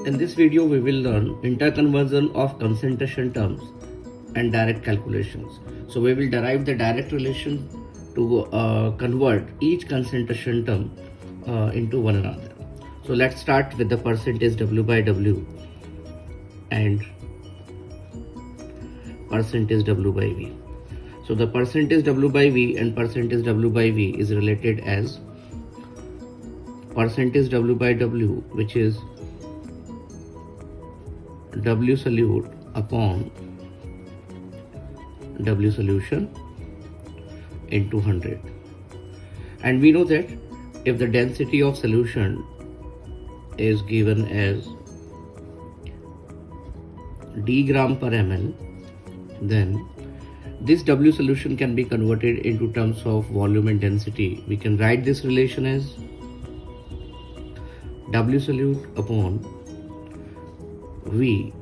In this video, we will learn interconversion of concentration terms and direct calculations. So we will derive the direct relation to convert each concentration term into one another. So let's start with the percentage W by W and percentage W by V. So the percentage W by V and percentage W by V is related as percentage W by W, which is W solute upon W solution into 100. And we know that if the density of solution is given as d gram per ml, then this W solution can be converted into terms of volume and density. We can write this relation as W solute upon V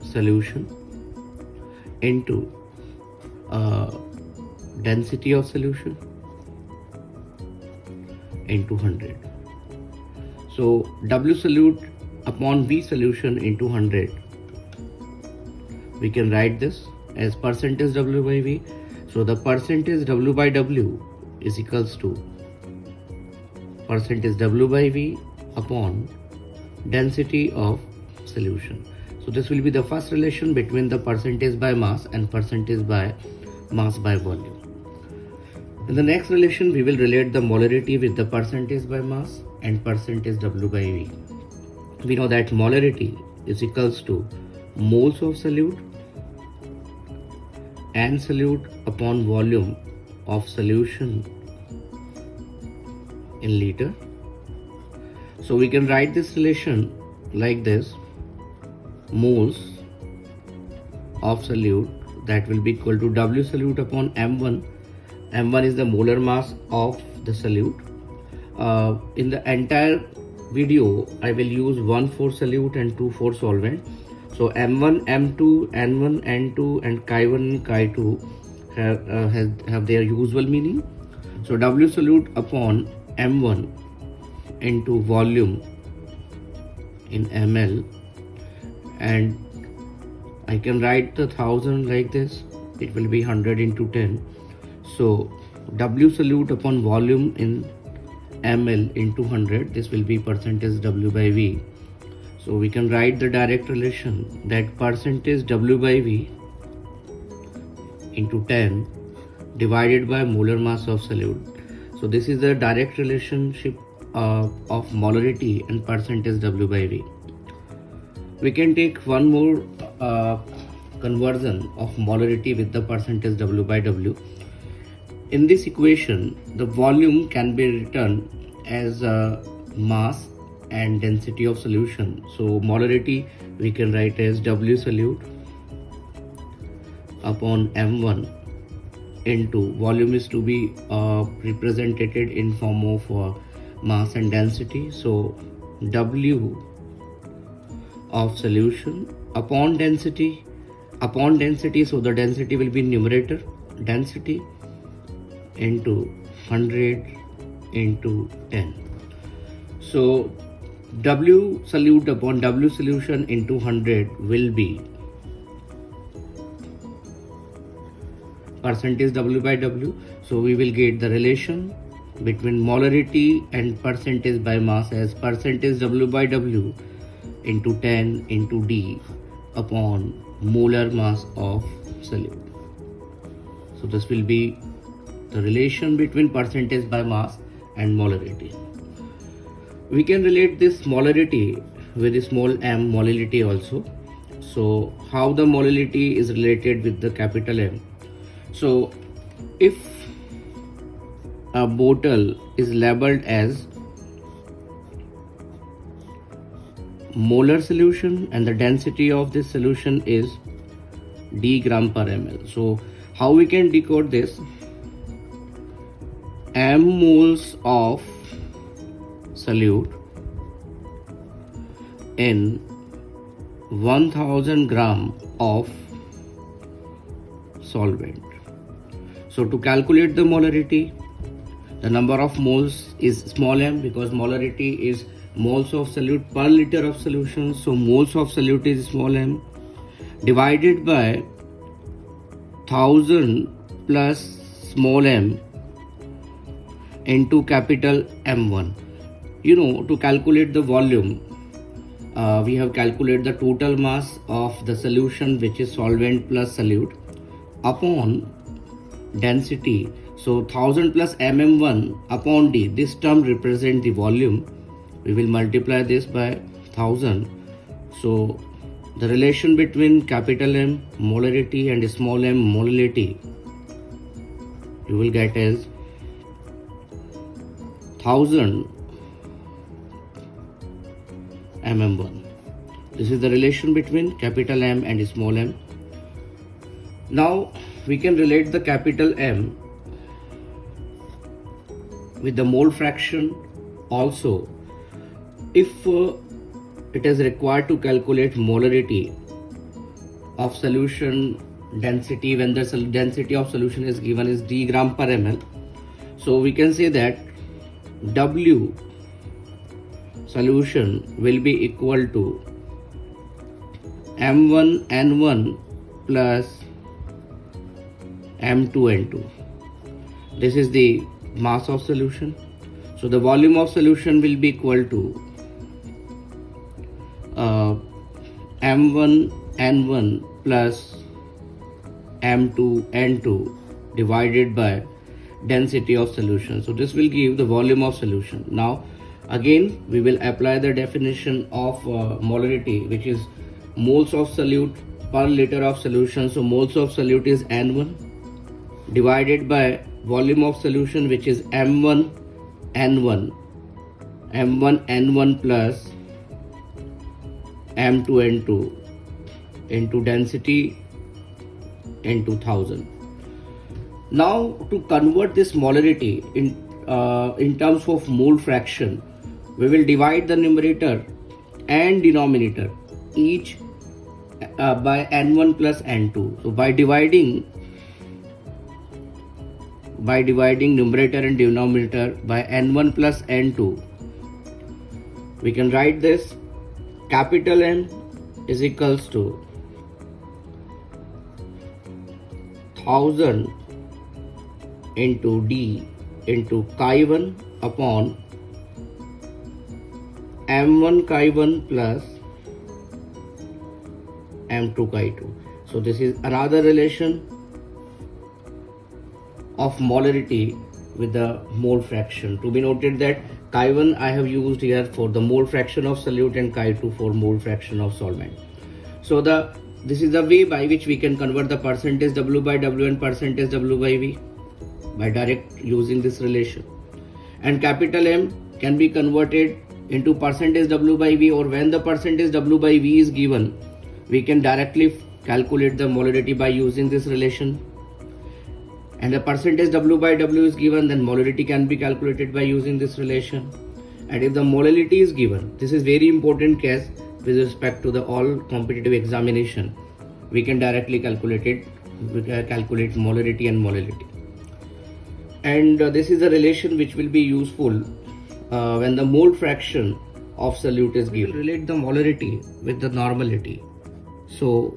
solution into density of solution into 100. So W solute upon V solution into 100, we can write this as percentage W by V. So the percentage W by W is equals to percentage W by V upon density of solution. So this will be the first relation between the percentage by mass and percentage by mass by volume. In the next relation, we will relate the molarity with the percentage by mass and percentage W by V. We know that molarity is equals to moles of solute and solute upon volume of solution in liter. So we can write this relation like this: moles of solute, that will be equal to W solute upon M1. M1 is the molar mass of the solute. In the entire video, I will use 1,4 solute and 2,4 solvent. So M1, M2, N1, N2 and Chi1 and Chi2 have their usual meaning. So W solute upon M1 into volume in ml, and I can write the 1000 like this. It will be 100 into 10. So W solute upon volume in ml into 100, this will be percentage W by V. So we can write the direct relation that percentage W by V into 10 divided by molar mass of solute. So this is the direct relationship of molarity and percentage W by V. We can take one more conversion of molarity with the percentage W by W. In this equation, the volume can be written as mass and density of solution. So molarity we can write as W solute upon M1 into volume is to be represented in form of mass and density. So W of solution upon density, so the density will be numerator, density into 100 into 10. So W solute upon W solution into 100 will be percentage W by W. So we will get the relation between molarity and percentage by mass as percentage W by W into 10 into D upon molar mass of solute. So this will be the relation between percentage by mass and molarity. We can relate this molarity with a small m molality also. So how the molality is related with the capital M? So if a bottle is labeled as molar solution and the density of this solution is d gram per ml. So how we can decode this? M moles of solute in 1000 gram of solvent. So to calculate the molarity, the number of moles is small m because molarity is moles of solute per liter of solution. So moles of solute is small m divided by 1000 plus small m into capital M1. To calculate the volume, we have calculated the total mass of the solution, which is solvent plus solute, upon density. So 1000 plus mm1 upon d, this term represents the volume. We will multiply this by 1000. So the relation between capital M molarity and small m molality, you will get as 1000 mm1. This is the relation between capital M and small m. Now we can relate the capital M with the mole fraction also. If it is required to calculate molarity of solution density when the density of solution is given is d gram per ml, so we can say that W solution will be equal to M1 N1 plus M2 N2. This is the mass of solution. So the volume of solution will be equal to M1 N1 plus M2 N2 divided by density of solution. So this will give the volume of solution. Now again we will apply the definition of molarity, which is moles of solute per liter of solution. So moles of solute is N1 divided by volume of solution, which is M1 N1 plus M2 N2 into density into 1000. Now to convert this molarity in terms of mole fraction, we will divide the numerator and denominator each by N1 plus N2. So by dividing numerator and denominator by N1 plus N2, we can write this: capital M is equals to 1000 into D into chi1 upon M1 chi1 plus M2 chi2. So this is another relation of molarity with the mole fraction. To be noted that chi1 I have used here for the mole fraction of solute and chi2 for mole fraction of solvent. So this is the way by which we can convert the percentage W by W and percentage W by V by direct using this relation. And capital M can be converted into percentage W by V, or when the percentage W by V is given, we can directly calculate the molarity by using this relation. And the percentage W by W is given, then molarity can be calculated by using this relation. And if the molality is given, this is very important case with respect to the all competitive examination, we can directly calculate molarity and molality. And this is a relation which will be useful when the mole fraction of solute is given. Relate the molarity with the normality. So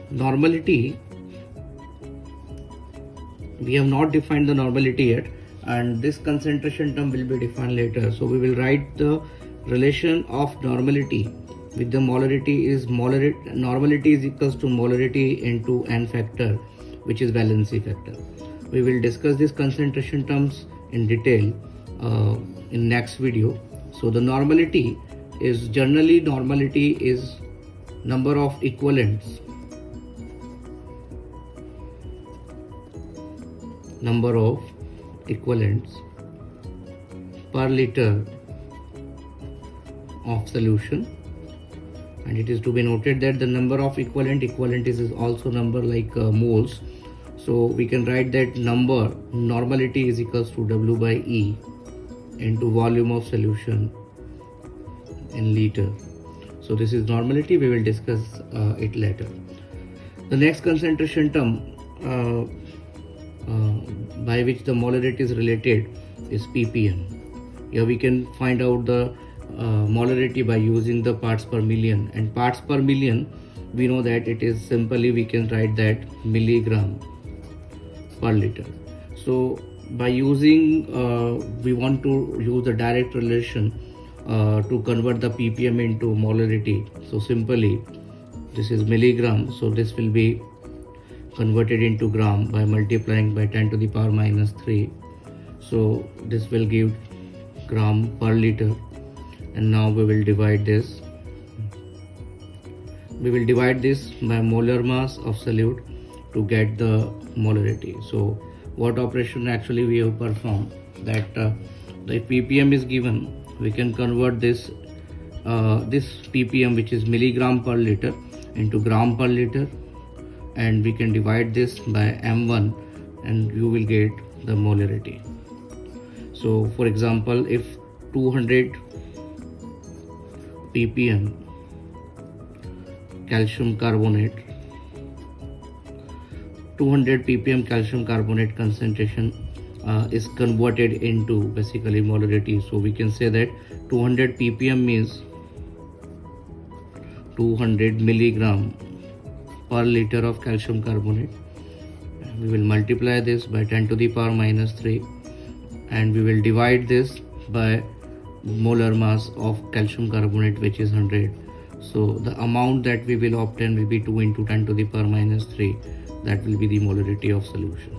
normality, we have not defined the normality yet, and this concentration term will be defined later. So we will write the relation of normality with the molarity is normality is equals to molarity into n factor, which is valency factor. We will discuss these concentration terms in detail in next video. So the normality is number of equivalents per liter of solution, and it is to be noted that the number of equivalent is also number like moles. So we can write that normality is equals to W by E into volume of solution in liter. So this is normality. We will discuss it later. The next concentration term by which the molarity is related is ppm. Here we can find out the molarity by using the parts per million, and parts per million we know that it is simply we can write that milligram per liter. So by using we want to use the direct relation to convert the ppm into molarity. So simply this is milligram, so this will be converted into gram by multiplying by 10 to the power minus 3. So this will give gram per liter, and now we will divide this. We will divide this by molar mass of solute to get the molarity. So what operation actually we have performed, that the ppm is given, we can convert this this ppm, which is milligram per liter, into gram per liter, and we can divide this by m1 and you will get the molarity. So for example, if 200 ppm calcium carbonate, 200 ppm calcium carbonate concentration is converted into basically molarity. So we can say that 200 ppm means 200 milligram per liter of calcium carbonate. We will multiply this by 10 to the power minus 3, and we will divide this by molar mass of calcium carbonate, which is 100. So the amount that we will obtain will be 2 into 10 to the power minus 3. That will be the molarity of solution.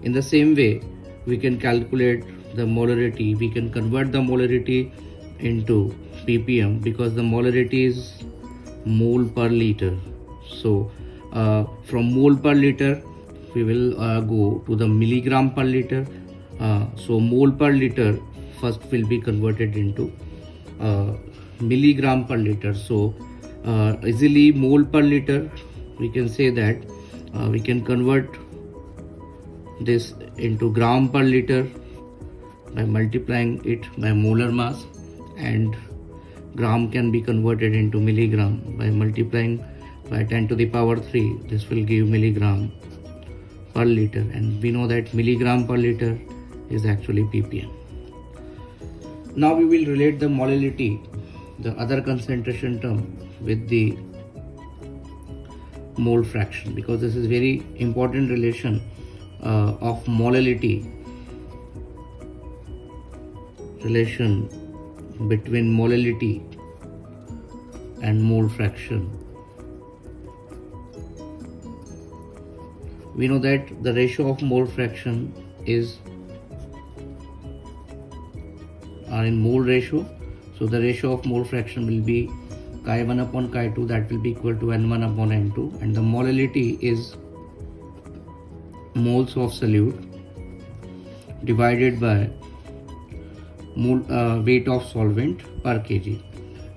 In the same way, we can calculate the molarity. We can convert the molarity into ppm, because the molarity is mole per liter. So from mole per liter we will go to the milligram per liter. So mole per liter first will be converted into milligram per liter. So easily mole per liter, we can say that we can convert this into gram per liter by multiplying it by molar mass, and gram can be converted into milligram by multiplying by 10 to the power 3. This will give milligram per liter, and we know that milligram per liter is actually ppm. Now we will relate the molality, the other concentration term, with the mole fraction, because this is very important relation of molality, relation between molality and mole fraction. We know that the ratio of mole fraction is in mole ratio. So the ratio of mole fraction will be chi1 upon chi2, that will be equal to n1 upon n2, and the molality is moles of solute divided by weight of solvent per kg.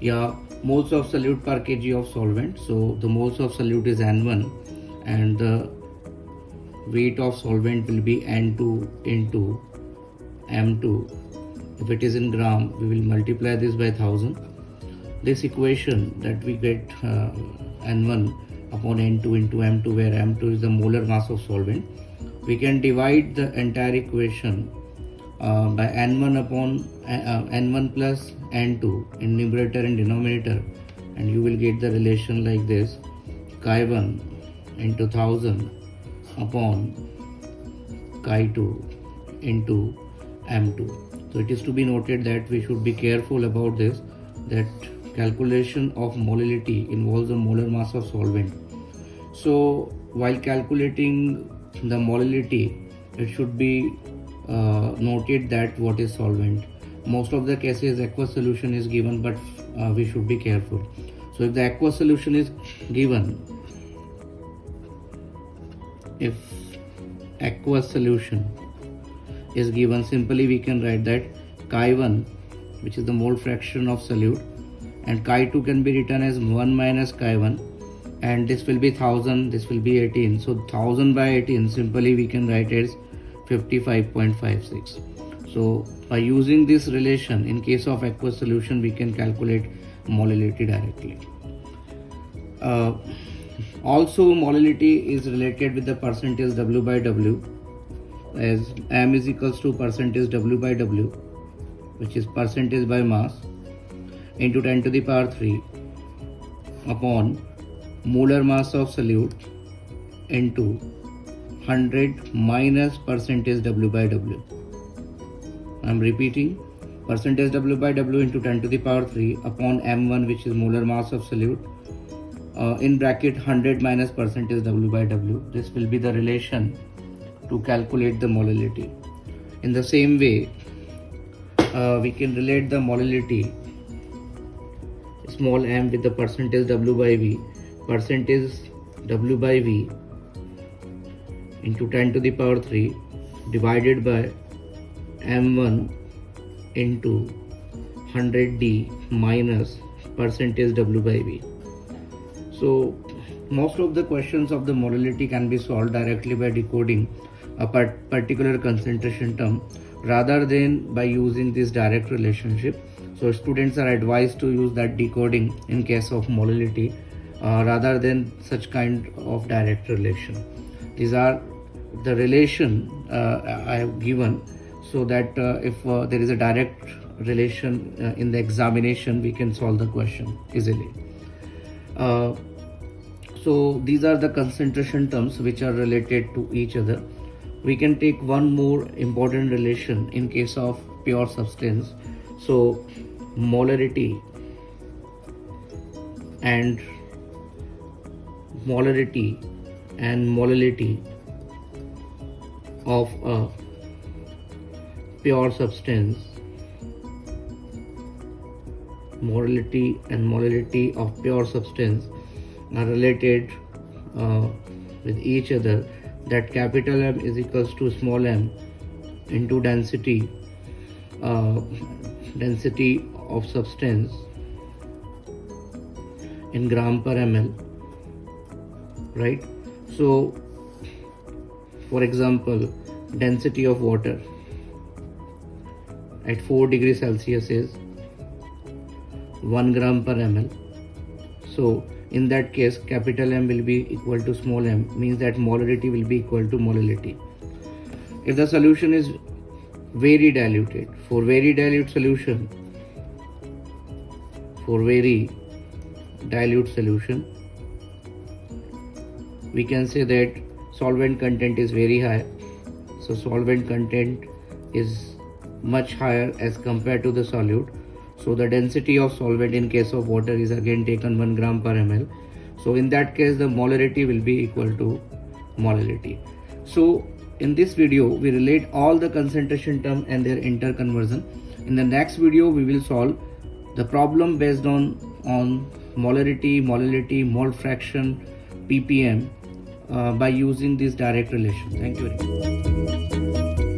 Yeah, moles of solute per kg of solvent. So the moles of solute is n1 and the weight of solvent will be n2 into m2. If it is in gram, we will multiply this by 1000. This equation that we get n1 upon n2 into m2, where m2 is the molar mass of solvent, we can divide the entire equation by n1 upon n1 plus n2 in numerator and denominator, and you will get the relation like this: chi1 into 1000 upon chi2 into m2. So it is to be noted that we should be careful about this, that calculation of molality involves the molar mass of solvent. So while calculating the molality, it should be noted that what is solvent. Most of the cases aqueous solution is given, but we should be careful. So if the aqueous solution is given, if aqueous solution is given, simply we can write that chi1, which is the mole fraction of solute, and chi2 can be written as 1 minus chi1, and this will be 1000, this will be 18. So 1000 by 18, simply we can write as 55.56. So by using this relation, in case of aqueous solution, we can calculate molality directly. Also, molality is related with the percentage W by W, as M is equals to percentage W by W, which is percentage by mass. into 10 to the power 3 upon molar mass of solute into 100 minus percentage W by W. I am repeating, percentage W by W into 10 to the power 3 upon M1, which is molar mass of solute, in bracket 100 minus percentage W by W. This will be the relation to calculate the molality. In the same way, we can relate the molality small m with the percentage W by V. Percentage W by V into 10 to the power 3 divided by M1 into 100D minus percentage W by V. So most of the questions of the molality can be solved directly by decoding a particular concentration term rather than by using this direct relationship. So students are advised to use that decoding in case of molality rather than such kind of direct relation. These are the relation I have given, so that if there is a direct relation in the examination, we can solve the question easily. So these are the concentration terms which are related to each other. We can take one more important relation in case of pure substance. So molarity and molality of a pure substance, molality and molality of pure substance are related with each other, that capital M is equals to small m into density of substance in gram per ml, right? So for example, density of water at 4 degrees Celsius is 1 gram per ml. So in that case, capital M will be equal to small m, means that molarity will be equal to molality. If the solution is very diluted, for very dilute solution, we can say that solvent content is very high. So solvent content is much higher as compared to the solute. So the density of solvent in case of water is again taken 1 gram per ml. So in that case, the molarity will be equal to molality. So in this video, we relate all the concentration term and their interconversion. In the next video, we will solve the problem based on molarity, mole fraction, ppm by using this direct relation. Thank you very much.